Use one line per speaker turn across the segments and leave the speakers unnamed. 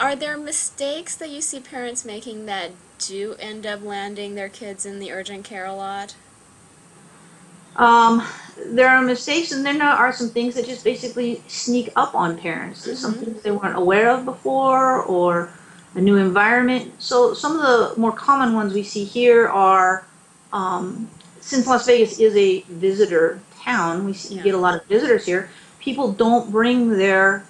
Are there mistakes that you see parents making that do end up landing their kids in the urgent care a lot?
Um, there are mistakes, and then there are some things that just basically sneak up on parents. There's some
Mm-hmm.
things they weren't aware of before, or a new environment. So some of the more common ones we see here are, since Las Vegas is a visitor town, we
Yeah.
get a lot of visitors here. People don't bring their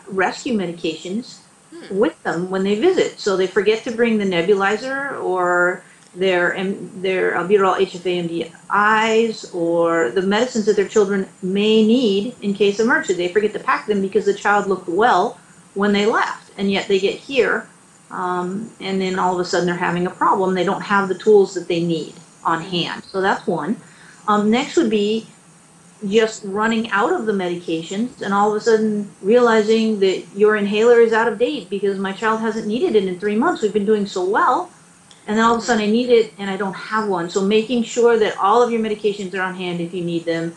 rescue medications
Hmm.
with them when they visit, so they forget to bring the nebulizer or their albuterol HFA MDIs or the medicines that their children may need in case of emergency. They forget to pack them because the child looked well when they left, and yet they get here, and then all of a sudden they're having a problem. They don't have the tools that they need on
Mm-hmm.
hand. So that's one. Next would be just running out of the medications and all of a sudden realizing that your inhaler is out of date because my child hasn't needed it in 3 months. We've been doing so well. And then all of a
Mm-hmm.
sudden I need it and I don't have one. So making sure that all of your medications are on hand if you need them,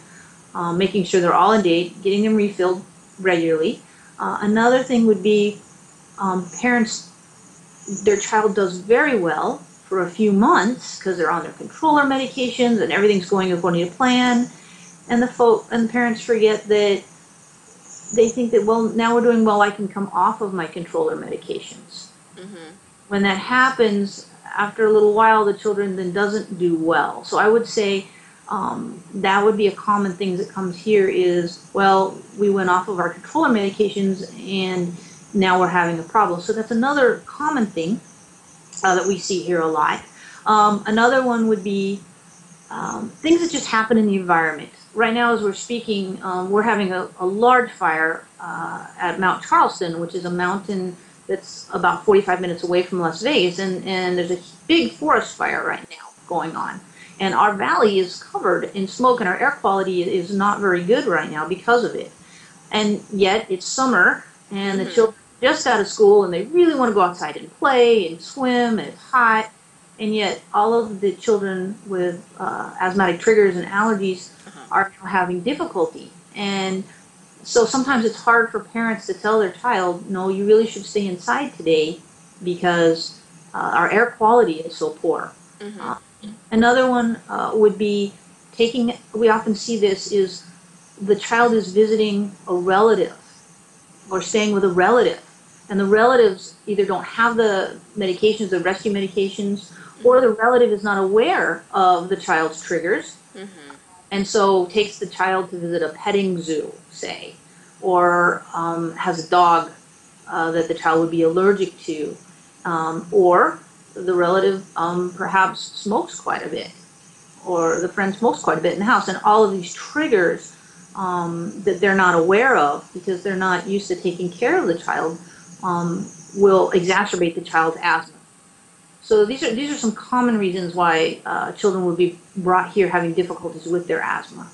making sure they're all in date, getting them refilled regularly. Another thing would be parents, their child does very well for a few months because they're on their controller medications and everything's going according to plan. And the parents forget that they think that, well, now we're doing well, I can come off of my controller medications.
Mm-hmm.
When that happens, after a little while, the children then doesn't do well. So I would say that would be a common thing that comes here is, well, we went off of our controller medications and now we're having a problem. So that's another common thing that we see here a lot. Another one would be things that just happen in the environment. Right now, as we're speaking, we're having a large fire at Mount Charleston, which is a mountain that's about 45 minutes away from Las Vegas, and there's a big forest fire right now going on. And our valley is covered in smoke, and our air quality is not very good right now because of it. And yet, it's summer, and the
Mm-hmm.
children just out of school, and they really want to go outside and play and swim, and it's hot, and yet all of the children with asthmatic triggers and allergies
Uh-huh.
are now having difficulty. And so sometimes it's hard for parents to tell their child, no, you really should stay inside today because our air quality is so poor.
Mm-hmm.
Uh, Another one would be we often see this is the child is visiting a relative or staying with a relative, and the relatives either don't have the medications, the rescue medications, or the
Mm-hmm.
relative is not aware of the child's triggers,
Mm-hmm.
and so takes the child to visit a petting zoo, say, or has a dog that the child would be allergic to, or the relative perhaps smokes quite a bit, or the friend smokes quite a bit in the house, and all of these triggers that they're not aware of because they're not used to taking care of the child will exacerbate the child's asthma. So these are some common reasons why children would be brought here having difficulties with their asthma.